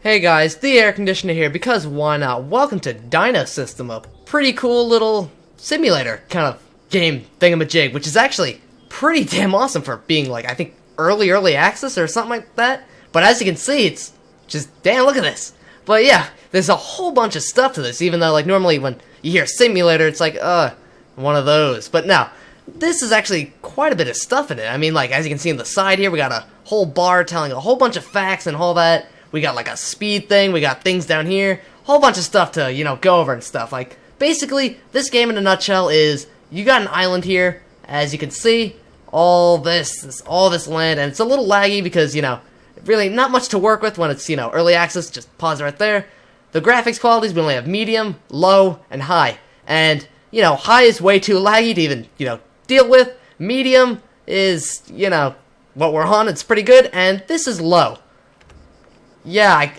Hey guys, the Airconditioner here, because why not? Welcome to DinoSystem, a pretty cool little simulator kind of game thingamajig, which is actually pretty damn awesome for being like, I think, early access or something like that. But as you can see, it's just, damn, look at this. But yeah, there's a whole bunch of stuff to this, even though like normally when you hear simulator, it's like, one of those. But no, this is actually quite a bit of stuff in it. I mean, like, as you can see on the side here, we got a whole bar telling a whole bunch of facts and all that. We got like a speed thing, we got things down here, whole bunch of stuff to, go over and stuff. Like, basically, this game in a nutshell is, you got an island here, as you can see, all this land, and it's a little laggy because, really not much to work with when it's, early access, just pause right there. The graphics qualities, we only have medium, low, and high. And, high is way too laggy to even, deal with. Medium is, what we're on, it's pretty good, and this is low. Yeah,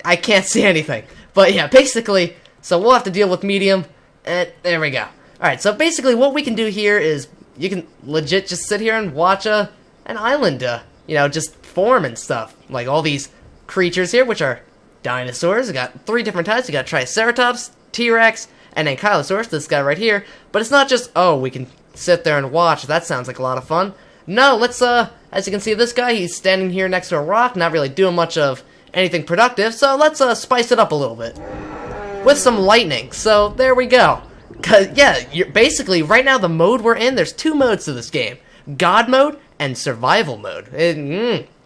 I can't see anything. But yeah, basically, so we'll have to deal with medium, and there we go. Alright, so basically what we can do here is, you can legit just sit here and watch an island, just form and stuff. Like all these creatures here, which are dinosaurs. We got 3 different types. We got Triceratops, T-Rex, and Ankylosaurus, this guy right here. But it's not just, oh, we can sit there and watch. That sounds like a lot of fun. No, let's, as you can see, this guy, he's standing here next to a rock, not really doing much of anything productive, so let's spice it up a little bit with some lightning. So there we go. Cause yeah, basically right now the mode we're in, there's 2 modes to this game: God mode and survival mode.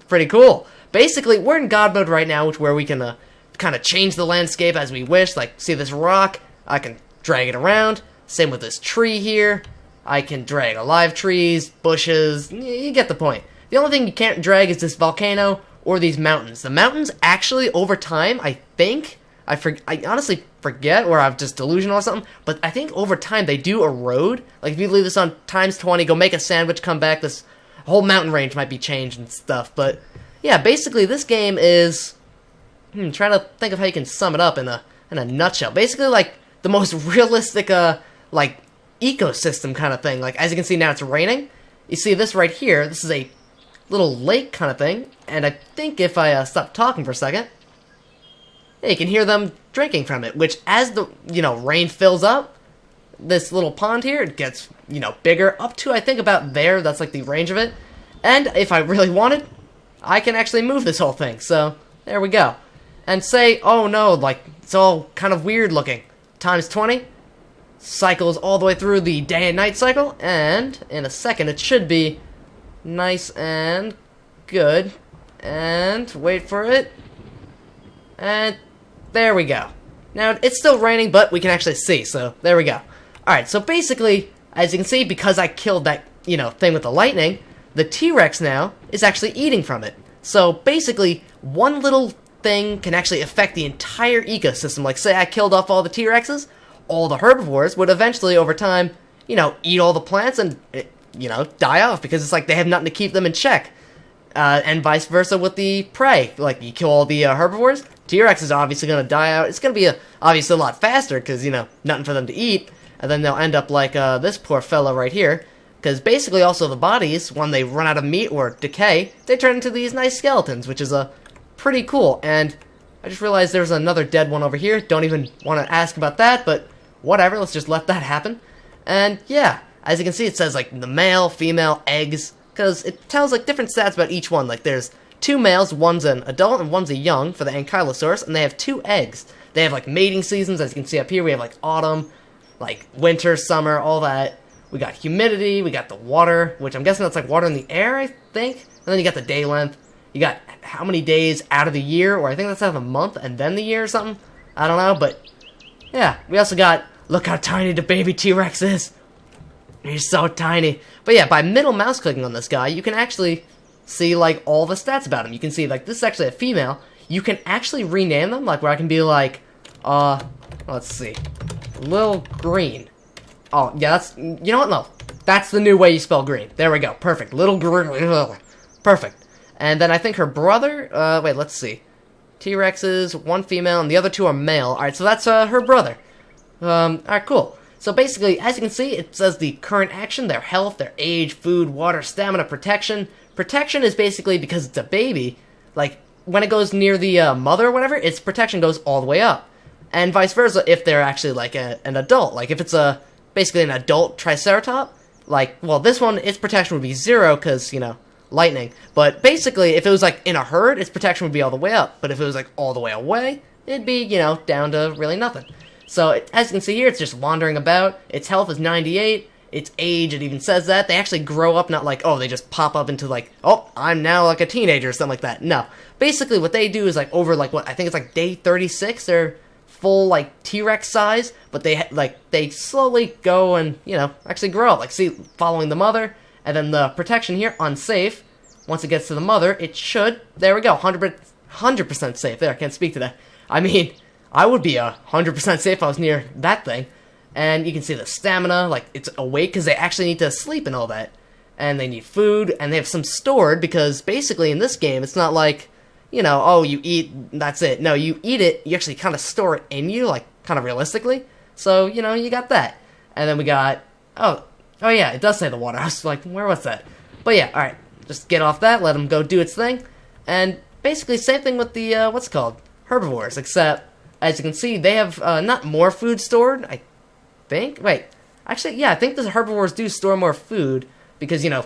Pretty cool. Basically, we're in God mode right now, where we can kind of change the landscape as we wish. Like, see this rock? I can drag it around. Same with this tree here. I can drag alive trees, bushes. You get the point. The only thing you can't drag is this volcano or these mountains. The mountains actually, over time, I think, I honestly forget, or I'm just delusional or something, but I think over time they do erode. Like, if you leave this on times 20, go make a sandwich, come back, this whole mountain range might be changed and stuff. But yeah, basically this game is, trying to think of how you can sum it up in a nutshell. Basically, like, the most realistic, like, ecosystem kind of thing. Like, as you can see now, it's raining. You see this right here, this is a little lake kind of thing, and I think if I stop talking for a second, yeah, you can hear them drinking from it, which as the, rain fills up, this little pond here, it gets, bigger, up to, I think, about there. That's like the range of it. And if I really wanted, I can actually move this whole thing. So there we go. And say, oh no, like, it's all kind of weird looking. Times 20 cycles all the way through the day and night cycle, and in a second it should be nice and good. And wait for it. And there we go. Now, it's still raining, but we can actually see, so there we go. Alright, so basically, as you can see, because I killed that, thing with the lightning, the T-Rex now is actually eating from it. So basically, one little thing can actually affect the entire ecosystem. Like, say I killed off all the T-Rexes, all the herbivores would eventually, over time, eat all the plants and, die off, because it's like they have nothing to keep them in check. And vice versa with the prey. Like, you kill all the herbivores, T-Rex is obviously going to die out. It's going to be obviously a lot faster because, nothing for them to eat. And then they'll end up like this poor fella right here. Because basically also the bodies, when they run out of meat or decay, they turn into these nice skeletons, which is pretty cool. And I just realized there's another dead one over here. Don't even want to ask about that, but whatever, let's just let that happen. And yeah, as you can see, it says like the male, female, eggs, because it tells like different stats about each one. Like there's 2 males, one's an adult and one's a young for the Ankylosaurus, and they have 2 eggs. They have like mating seasons, as you can see up here. We have like autumn, like winter, summer, all that. We got humidity, we got the water, which I'm guessing that's like water in the air, I think. And then you got the day length. You got how many days out of the year, or I think that's out of the month and then the year or something. I don't know, but yeah. We also got, look how tiny the baby T-Rex is. He's so tiny. But yeah, by middle mouse clicking on this guy, you can actually see like all the stats about him. You can see like this is actually a female. You can actually rename them, like where I can be like, let's see, Lil Green. Oh yeah, that's, you know what? No, that's the new way you spell green. There we go. Perfect. Little Green. Perfect. And then I think her brother. Wait, let's see. T-Rexes, 1 female, and the other 2 are male. All right, so that's her brother. All right, cool. So basically, as you can see, it says the current action, their health, their age, food, water, stamina, protection. Protection is basically because it's a baby. Like, when it goes near the mother or whatever, its protection goes all the way up. And vice versa if they're actually like an adult. Like if it's basically an adult Triceratops, like, well, this one, its protection would be 0 because, you know, lightning. But basically, if it was like in a herd, its protection would be all the way up. But if it was like all the way away, it'd be, you know, down to really nothing. So as you can see here, it's just wandering about. Its health is 98. Its age, it even says that. They actually grow up, not like, oh, they just pop up into like, oh, I'm now like a teenager or something like that. No. Basically, what they do is like over like what, I think it's like day 36, they're full like T-Rex size, but they slowly go and, you know, actually grow up. Like, see, following the mother, and then the protection here, unsafe. Once it gets to the mother, it should, there we go, 100% safe. There, I can't speak to that. I mean, I would be 100% safe if I was near that thing. And you can see the stamina, like, it's awake because they actually need to sleep and all that. And they need food, and they have some stored, because basically in this game, it's not like, you know, oh, you eat, that's it. No, you eat it, you actually kind of store it in you, like, kind of realistically. So, you know, you got that. And then we got, oh yeah, it does say the water. I was like, where was that? But yeah, alright, just get off that, let them go do its thing. And basically, same thing with the, what's it called? Herbivores, except, as you can see, they have, not more food stored, I think, actually, yeah, I think the herbivores do store more food, because, you know,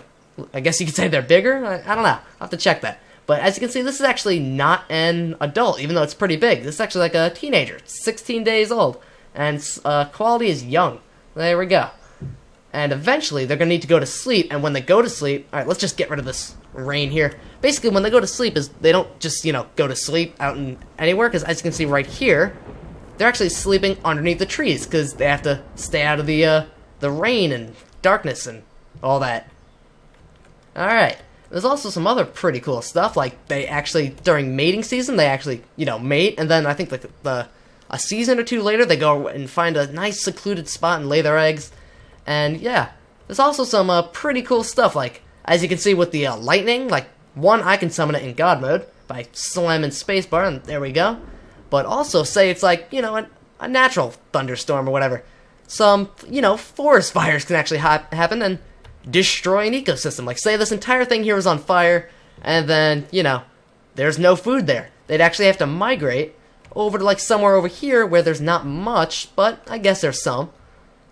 I guess you could say they're bigger, I don't know, I'll have to check that. But as you can see, this is actually not an adult, even though it's pretty big. This is actually like a teenager, it's 16 days old, and quality is young. There we go. And eventually, they're going to need to go to sleep, and when they go to sleep, alright, let's just get rid of this rain here. Basically, when they go to sleep, they don't just, you know, go to sleep out in anywhere, because as you can see right here, they're actually sleeping underneath the trees, because they have to stay out of the rain and darkness and all that. Alright, there's also some other pretty cool stuff, like they actually, during mating season, they actually, you know, mate, and then I think a season or two later, they go and find a nice secluded spot and lay their eggs. And yeah, there's also some pretty cool stuff, like, as you can see with the lightning, like, one, I can summon it in God mode by slamming spacebar, and there we go. But also, say it's like, you know, a natural thunderstorm or whatever. Some, you know, forest fires can actually happen and destroy an ecosystem. Like, say this entire thing here was on fire, and then, you know, there's no food there. They'd actually have to migrate over to, like, somewhere over here where there's not much, but I guess there's some.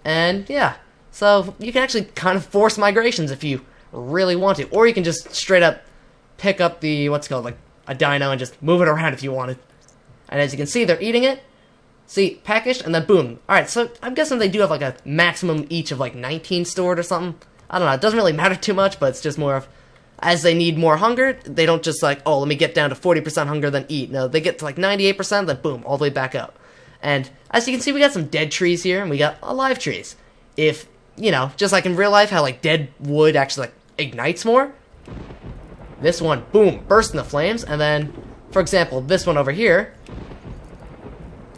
And, yeah, so you can actually kind of force migrations if you really want to. Or you can just straight up pick up the, what's it called, like, a dino and just move it around if you wanted. And as you can see, they're eating it. See, packaged, and then boom. Alright, so I'm guessing they do have like a maximum each of like 19 stored or something. I don't know, it doesn't really matter too much, but it's just more of, as they need more hunger, they don't just like, oh, let me get down to 40% hunger, then eat. No, they get to like 98%, then boom, all the way back up. And as you can see, we got some dead trees here, and we got alive trees. If, you know, just like in real life, how like dead wood actually like ignites more, this one, boom, bursts into flames, and then, for example, this one over here,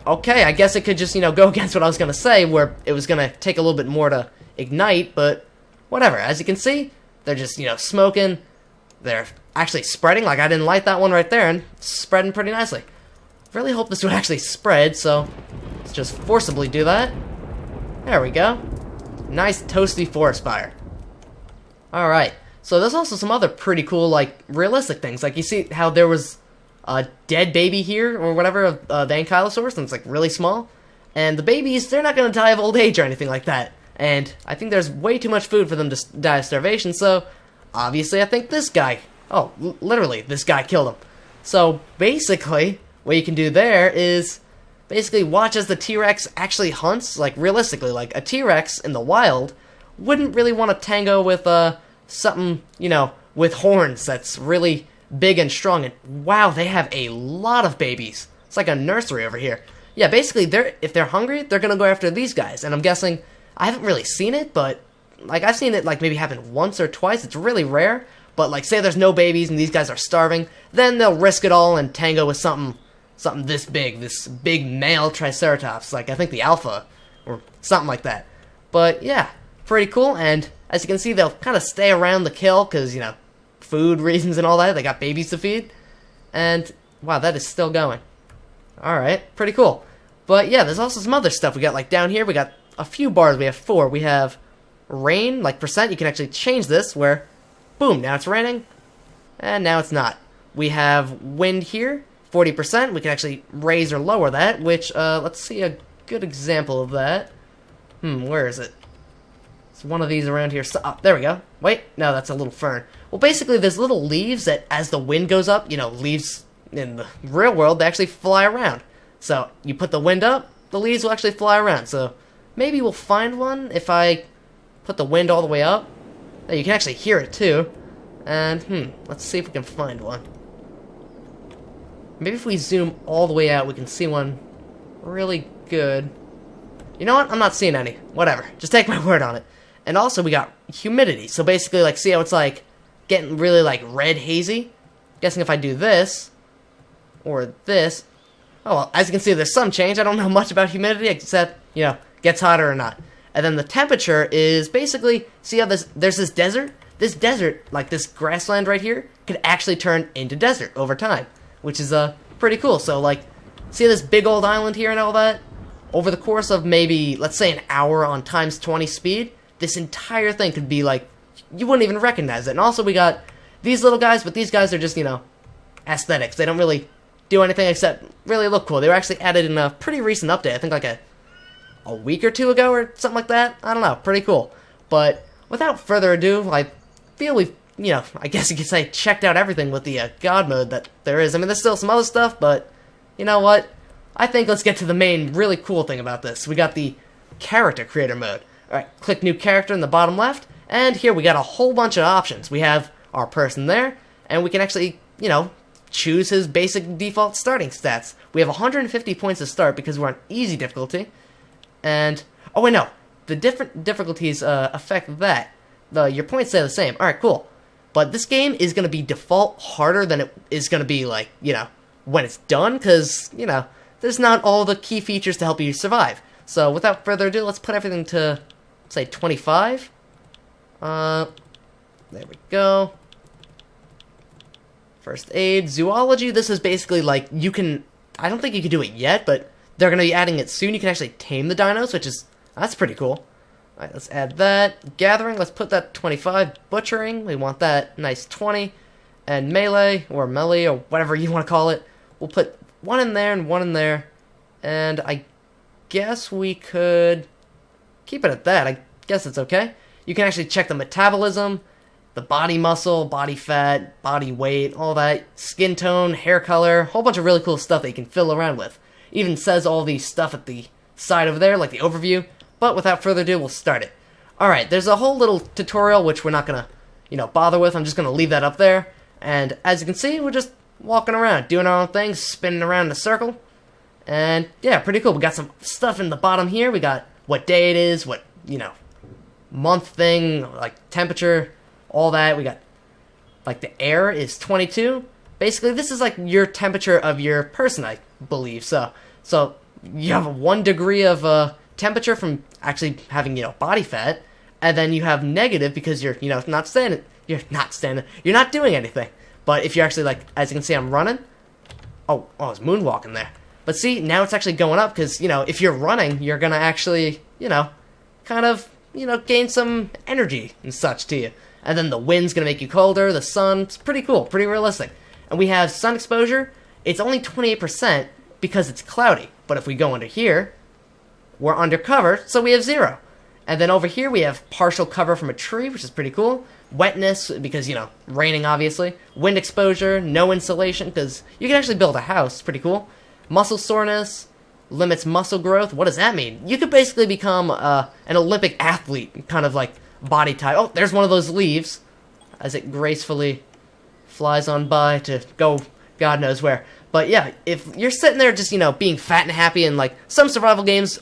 okay, I guess it could just, you know, go against what I was going to say, where it was going to take a little bit more to ignite, but whatever. As you can see, they're just, you know, smoking. They're actually spreading, like I didn't light that one right there, and spreading pretty nicely. Really hope this would actually spread, so let's just forcibly do that. There we go. Nice toasty forest fire. Alright, so there's also some other pretty cool, like, realistic things. Like, you see how there was a dead baby here, or whatever, of the Ankylosaurus, and it's, like, really small. And the babies, they're not going to die of old age or anything like that. And I think there's way too much food for them to die of starvation, so obviously I think this guy, oh, literally, this guy killed him. So basically, what you can do there is basically watch as the T-Rex actually hunts, like realistically, like a T-Rex in the wild wouldn't really want to tango with something, you know, with horns that's really big and strong. And wow, they have a lot of babies. It's like a nursery over here. Yeah, basically, if they're hungry, they're gonna go after these guys. And I'm guessing, I haven't really seen it, but like I've seen it like maybe happen once or twice. It's really rare. But like, say there's no babies and these guys are starving, then they'll risk it all and tango with something this big male Triceratops, like I think the alpha or something like that. But yeah, pretty cool. And as you can see, they'll kind of stay around the kill because, you know, food reasons and all that. They got babies to feed. And wow, that is still going. Alright, pretty cool. But yeah, there's also some other stuff. We got like down here, we got a few bars. We have 4. We have rain, like percent. You can actually change this where, boom, now it's raining. And now it's not. We have wind here, 40%. We can actually raise or lower that, which, let's see a good example of that. Where is it? It's one of these around here. So, there we go. Wait, no, that's a little fern. Well, basically, there's little leaves that, as the wind goes up, you know, leaves in the real world, they actually fly around. So, you put the wind up, the leaves will actually fly around. So, maybe we'll find one if I put the wind all the way up. You can actually hear it, too. And, let's see if we can find one. Maybe if we zoom all the way out, we can see one really good. You know what? I'm not seeing any. Whatever. Just take my word on it. And also, we got humidity. So basically, like, see how it's, like, getting really, like, red hazy? Guessing if I do this, or this. Oh, well, as you can see, there's some change. I don't know much about humidity, except, you know, gets hotter or not. And then the temperature is basically, see how there's this desert? This desert, like this grassland right here, could actually turn into desert over time. Which is, pretty cool. So, like, see this big old island here and all that? Over the course of maybe, let's say, an hour on times 20 speed, this entire thing could be, like, you wouldn't even recognize it. And also we got these little guys, but these guys are just, you know, aesthetics. They don't really do anything except really look cool. They were actually added in a pretty recent update. I think like a week or two ago or something like that. I don't know. Pretty cool. But without further ado, I feel we've, you know, I guess you could say checked out everything with the God mode that there is. I mean, there's still some other stuff, but you know what? I think let's get to the main really cool thing about this. We got the character creator mode. Alright, click new character in the bottom left, and here we got a whole bunch of options. We have our person there, and we can actually, you know, choose his basic default starting stats. We have 150 points to start because we're on easy difficulty. And, oh wait, no. The different difficulties affect that. Your points stay the same. Alright, cool. But this game is going to be default harder than it is going to be, like, you know, when it's done, because, you know, there's not all the key features to help you survive. So, without further ado, let's put everything to, say, 25. There we go. First aid. Zoology, this is basically, like, you can, I don't think you can do it yet, but they're going to be adding it soon. You can actually tame the dinos, which is, that's pretty cool. Alright, let's add that. Gathering, let's put that 25. Butchering, we want that nice 20. And melee, or whatever you want to call it, we'll put one in there and one in there. And I guess we could keep it at that. I guess it's okay. You can actually check the metabolism, the body muscle, body fat, body weight, all that, skin tone, hair color, whole bunch of really cool stuff that you can fiddle around with. Even says all the stuff at the side over there, like the overview. But without further ado, we'll start it. Alright, there's a whole little tutorial which we're not gonna, you know, bother with. I'm just gonna leave that up there. And as you can see, we're just walking around, doing our own thing, spinning around in a circle. And yeah, pretty cool. We got some stuff in the bottom here. We got what day it is, what, you know, month thing, like temperature, all that. We got, like, the air is 22. Basically, this is like your temperature of your person, I believe. So you have 1 degree of temperature from actually having, you know, body fat, and then you have negative because you're, you know, not standing. You're not doing anything. But if you're actually, like, as you can see, I'm running. Oh, it's moonwalking there. But see, now it's actually going up because, you know, if you're running, you're going to actually, you know, kind of, you know, gain some energy and such to you. And then the wind's going to make you colder, the sun, it's pretty cool, pretty realistic. And we have sun exposure, it's only 28% because it's cloudy. But if we go under here, we're undercover, so we have 0. And then over here we have partial cover from a tree, which is pretty cool. Wetness, because, you know, raining obviously. Wind exposure, no insulation, because you can actually build a house, it's pretty cool. Muscle soreness, limits muscle growth. What does that mean? You could basically become an Olympic athlete, kind of like body type. Oh, there's one of those leaves, as it gracefully flies on by to go God knows where. But yeah, if you're sitting there just, you know, being fat and happy in, like, some survival games,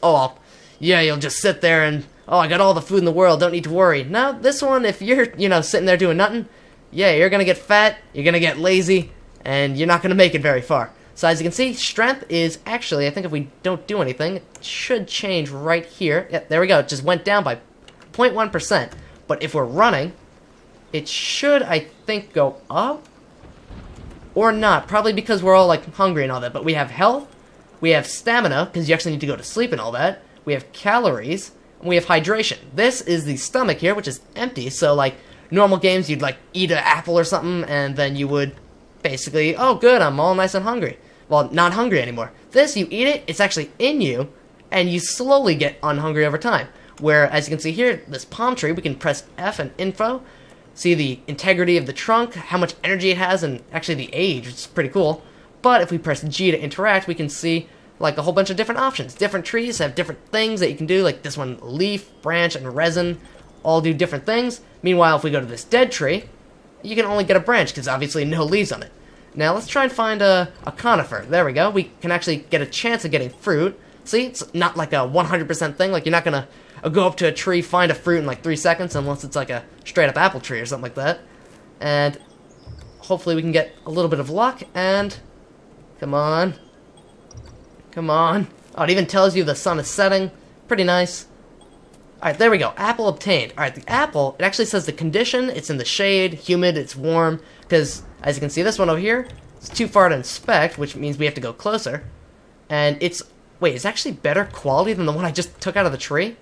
yeah, you'll just sit there and, I got all the food in the world, don't need to worry. No, this one, if you're, you know, sitting there doing nothing, yeah, you're gonna get fat, you're gonna get lazy, and you're not gonna make it very far. So as you can see, strength is actually, I think if we don't do anything, it should change right here. Yep, there we go, it just went down by 0.1%. But if we're running, it should, I think, go up. Or not, probably because we're all, like, hungry and all that. But we have health, we have stamina, because you actually need to go to sleep and all that. We have calories, and we have hydration. This is the stomach here, which is empty. So, like, normal games, you'd, like, eat an apple or something, and then you would basically, oh good, I'm all nice and hungry. Well, not hungry anymore. This, you eat it, it's actually in you, and you slowly get unhungry over time. Where, as you can see here, this palm tree, we can press F and info, see the integrity of the trunk, how much energy it has, and actually the age, which is pretty cool. But if we press G to interact, we can see like a whole bunch of different options. Different trees have different things that you can do, like this one, leaf, branch, and resin, all do different things. Meanwhile, if we go to this dead tree, you can only get a branch, because obviously no leaves on it. Now let's try and find a conifer. There we go. We can actually get a chance of getting fruit. See, it's not like a 100% thing. Like, you're not going to go up to a tree, find a fruit in like 3 seconds, unless it's like a straight-up apple tree or something like that. And hopefully we can get a little bit of luck, and come on. Come on. Oh, it even tells you the sun is setting. Pretty nice. Alright, there we go. Apple obtained. Alright, the apple, it actually says the condition. It's in the shade, humid, it's warm. Because, as you can see, this one over here, it's too far to inspect, which means we have to go closer. And it's, wait, it's actually better quality than the one I just took out of the tree?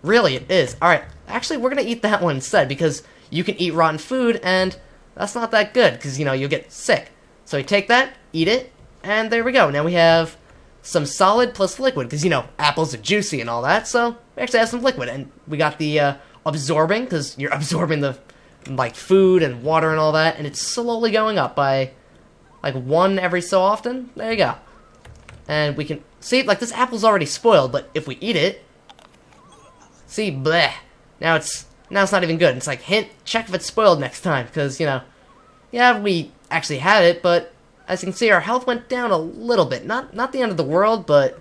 Really, it is. Alright, actually, we're going to eat that one instead, because you can eat rotten food, and that's not that good, because, you know, you'll get sick. So we take that, eat it, and there we go. Now we have some solid plus liquid, because, you know, apples are juicy and all that, so we actually have some liquid. And we got the absorbing, because you're absorbing the, like, food and water and all that, and it's slowly going up by, like, 1 every so often. There you go. And we can, see, like, this apple's already spoiled, but if we eat it, see, bleh. Now it's not even good. It's like, hint, check if it's spoiled next time, because, you know, yeah, we actually had it, but as you can see, our health went down a little bit. Not the end of the world, but,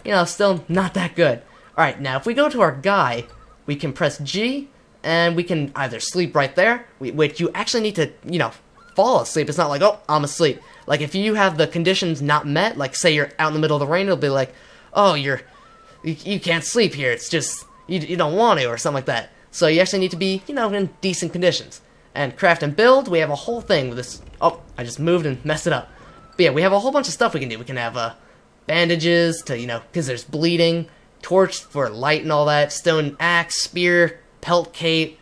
you know, still not that good. Alright, now if we go to our guy, we can press G, and we can either sleep right there, which you actually need to, you know, fall asleep. It's not like, oh, I'm asleep. Like, if you have the conditions not met, like, say you're out in the middle of the rain, it'll be like, oh, you can't sleep here. It's just, you don't want to, or something like that. So you actually need to be, you know, in decent conditions. And craft and build, we have a whole thing with this. Oh, I just moved and messed it up. But yeah, we have a whole bunch of stuff we can do. We can have bandages to, you know, because there's bleeding, torch for light and all that, stone axe, spear, pelt cape,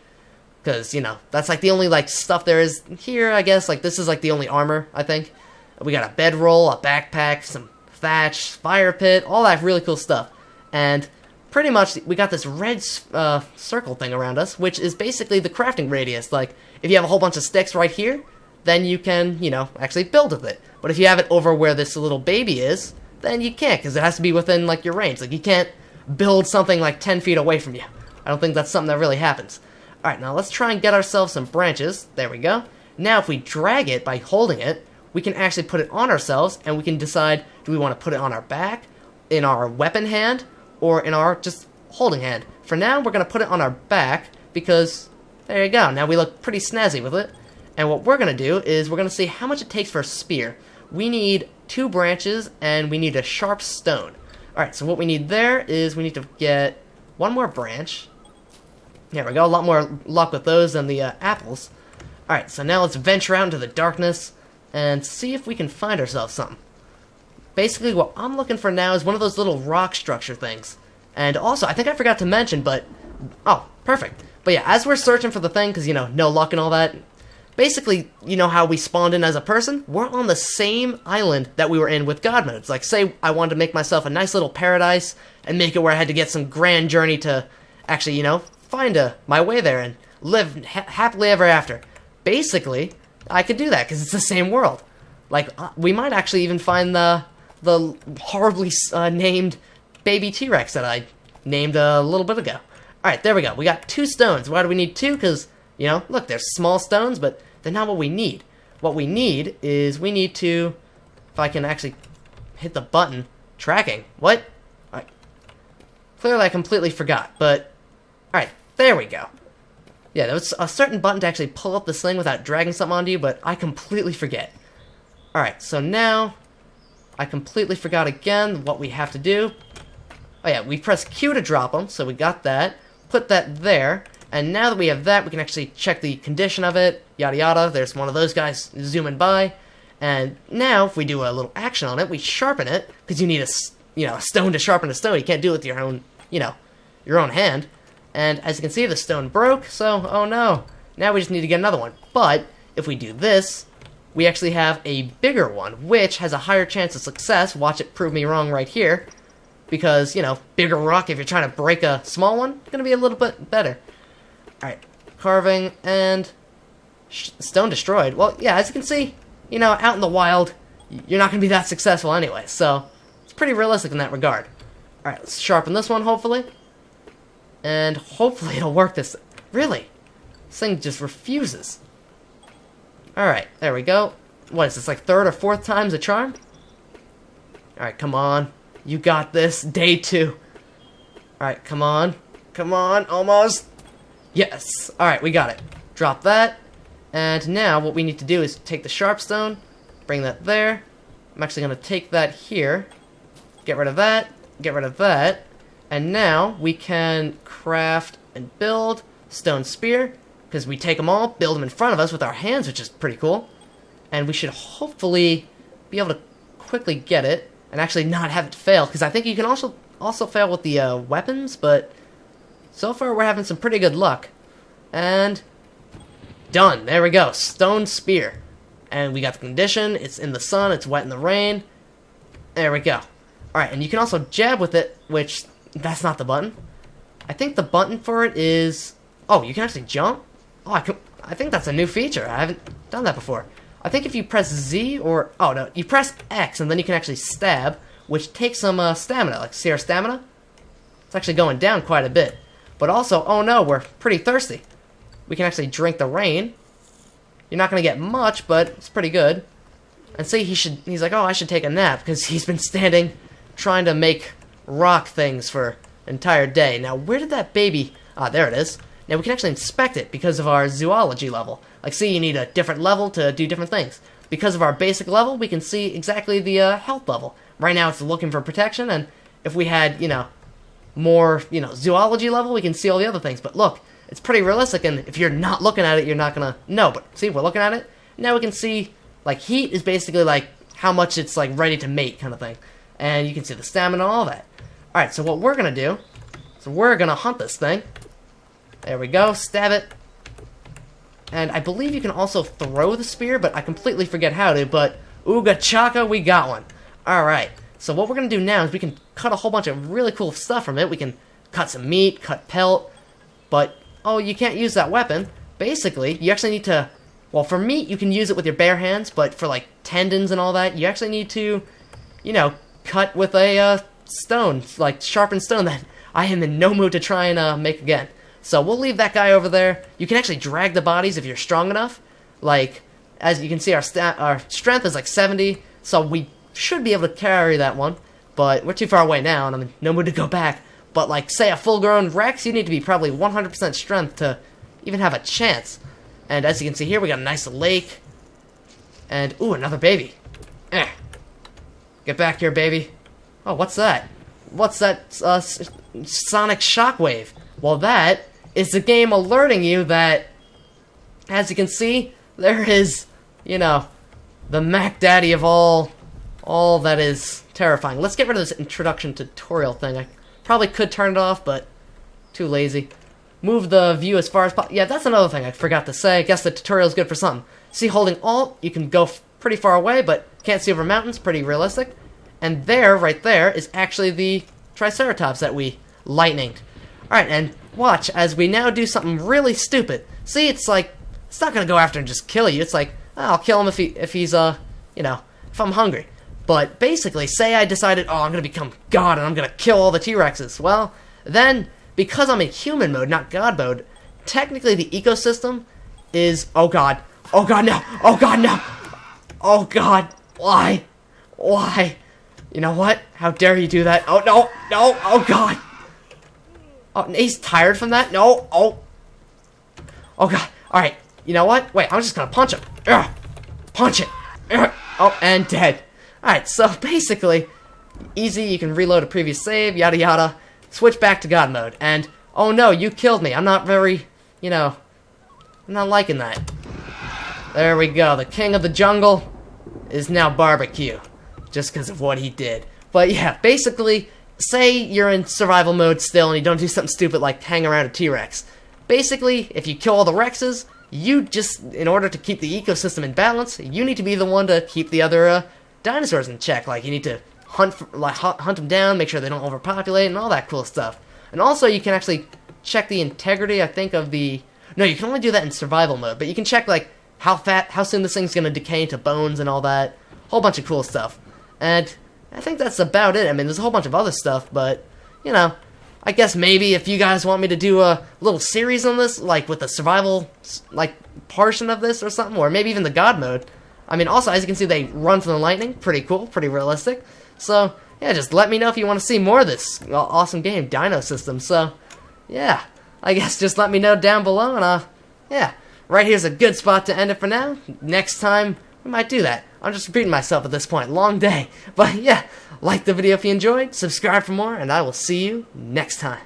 because, you know, that's like the only, like, stuff there is here, I guess. Like, this is like the only armor, I think. We got a bedroll, a backpack, some thatch, fire pit, all that really cool stuff. And pretty much, we got this red circle thing around us, which is basically the crafting radius. Like, if you have a whole bunch of sticks right here, then you can, you know, actually build with it. But if you have it over where this little baby is, then you can't, because it has to be within, like, your range. Like, you can't build something, like, 10 feet away from you. I don't think that's something that really happens. Alright, now let's try and get ourselves some branches. There we go. Now, if we drag it by holding it, we can actually put it on ourselves, and we can decide, do we want to put it on our back, in our weapon hand, or in our just holding hand. For now, we're going to put it on our back, because there you go. Now we look pretty snazzy with it. And what we're going to do is we're going to see how much it takes for a spear. We need 2 branches, and we need a sharp stone. Alright, so what we need there is we need to get 1 more branch. There we go, a lot more luck with those than the apples. Alright, so now let's venture out into the darkness and see if we can find ourselves something. Basically, what I'm looking for now is one of those little rock structure things. And also, I think I forgot to mention, but... oh, perfect. But yeah, as we're searching for the thing, because, you know, no luck and all that, basically, you know how we spawned in as a person? We're on the same island that we were in with God modes. Like, say I wanted to make myself a nice little paradise and make it where I had to get some grand journey to actually, you know, find my way there and live happily ever after. Basically, I could do that because it's the same world. Like, we might actually even find the horribly named baby T-Rex that I named a little bit ago. Alright, there we go. We got 2 stones. Why do we need 2? Because, you know, look, they're small stones, but they're not what we need. What we need is we need to, if I can actually hit the button, tracking. What? Alright. Clearly I completely forgot, but, alright, there we go. Yeah, there was a certain button to actually pull up this thing without dragging something onto you, but I completely forget. Alright, so now, I completely forgot again what we have to do. Oh yeah, we press Q to drop them, so we got that. Put that there. And now that we have that, we can actually check the condition of it, yada yada. There's one of those guys zooming by. And now, if we do a little action on it, we sharpen it, because you need a stone to sharpen a stone. You can't do it with your own, your own hand. And as you can see, the stone broke, so, oh no. Now we just need to get another one. But, if we do this, we actually have a bigger one, which has a higher chance of success. Watch it prove me wrong right here. Because, you know, bigger rock, if you're trying to break a small one, it's going to be a little bit better. Alright, carving and stone destroyed. Well, yeah, as you can see, you know, out in the wild, you're not going to be that successful anyway. So, it's pretty realistic in that regard. Alright, let's sharpen this one, hopefully. And hopefully it'll work this... Really? This thing just refuses. Alright, there we go. What is this, like third or fourth time's a charm? Alright, come on. You got this. Day 2. Alright, come on. Come on, almost. Yes. Alright, we got it. Drop that. And now what we need to do is take the sharp stone, bring that there. I'm actually going to take that here. Get rid of that. Get rid of that. And now we can craft and build stone spear. Because we take them all, build them in front of us with our hands, which is pretty cool. And we should hopefully be able to quickly get it. And actually not have it fail, because I think you can also fail with the weapons, but so far we're having some pretty good luck. And done. There we go. Stone spear. And we got the condition. It's in the sun. It's wet in the rain. There we go. Alright, and you can also jab with it, which that's not the button. I think the button for it is... Oh, you can actually jump? Oh, I think that's a new feature. I haven't done that before. I think if you press Z or... Oh, no. You press X, and then you can actually stab, which takes some stamina. Like, see our stamina? It's actually going down quite a bit. But also, oh no, we're pretty thirsty. We can actually drink the rain. You're not going to get much, but it's pretty good. And see, he's like, oh, I should take a nap, because he's been standing trying to make rock things for an entire day. Now, where did that baby... Ah, there it is. Now, we can actually inspect it because of our zoology level. Like, see, you need a different level to do different things. Because of our basic level, we can see exactly the health level. Right now, it's looking for protection, and if we had, you know, more, you know, zoology level, we can see all the other things. But look, it's pretty realistic, and if you're not looking at it, you're not gonna know. But see, we're looking at it. Now we can see, like, heat is basically, like, how much it's, like, ready to mate kind of thing. And you can see the stamina and all that. Alright, so what we're gonna do, so we're gonna hunt this thing. There we go, stab it. And I believe you can also throw the spear, but I completely forget how to, but ooga chaka, we got one. Alright, so what we're going to do now is we can cut a whole bunch of really cool stuff from it. We can cut some meat, cut pelt, but, oh, you can't use that weapon. Basically, you actually need to, well, for meat, you can use it with your bare hands, but for, like, tendons and all that, you actually need to, you know, cut with a stone, like, sharpened stone that I am in no mood to try and make again. So we'll leave that guy over there. You can actually drag the bodies if you're strong enough. Like, as you can see, our strength is like 70, so we should be able to carry that one. But we're too far away now, and I'm in no mood to go back. But, like, say a full-grown Rex, you need to be probably 100% strength to even have a chance. And as you can see here, we got a nice lake. And, ooh, another baby. Get back here, baby. Oh, what's that? What's that sonic shockwave? Well, that is the game alerting you that, as you can see, there is, you know, the Mac Daddy of all that is terrifying. Let's get rid of this introduction tutorial thing. I probably could turn it off, but too lazy. Move the view as far as possible. Yeah, that's another thing I forgot to say. I guess the tutorial is good for something. See, holding Alt, you can go pretty far away, but can't see over mountains. Pretty realistic. And there, right there, is actually the Triceratops that we lightninged. Alright, and watch as we now do something really stupid. See, it's like, it's not gonna go after and just kill you. It's like, oh, I'll kill him if he's, you know, if I'm hungry. But basically, say I decided, oh, I'm gonna become God and I'm gonna kill all the T-Rexes. Well, then, because I'm in human mode, not God mode, technically the ecosystem is, oh God, no, oh God, no, oh God, why? You know what? How dare you do that? Oh, no, oh God. Oh, he's tired from that? No, oh God. Alright, you know what? Wait, I'm just gonna punch him. Punch it. Oh, and dead. Alright, so basically, easy, you can reload a previous save, yada yada, switch back to God mode, and, oh no, you killed me. I'm not very, you know, I'm not liking that. There we go, the king of the jungle is now barbecue, just because of what he did. But yeah, basically, say you're in survival mode still and you don't do something stupid like hang around a T-Rex. Basically, if you kill all the Rexes, you just, in order to keep the ecosystem in balance, you need to be the one to keep the other dinosaurs in check. Like, you need to hunt them down, make sure they don't overpopulate, and all that cool stuff. And also, you can actually check the integrity, I think, of the... No, you can only do that in survival mode, but you can check, like, how soon this thing's going to decay into bones and all that. Whole bunch of cool stuff. And I think that's about it. I mean, there's a whole bunch of other stuff, but, you know, I guess maybe if you guys want me to do a little series on this, like, with the survival, like, portion of this or something, or maybe even the God mode. I mean, also, as you can see, they run from the lightning. Pretty cool, pretty realistic. So, yeah, just let me know if you want to see more of this awesome game, DinoSystem. So, yeah, I guess just let me know down below, and, yeah. Right here's a good spot to end it for now. Next time, we might do that. I'm just repeating myself at this point. Long day. But yeah, like the video if you enjoyed, subscribe for more, and I will see you next time.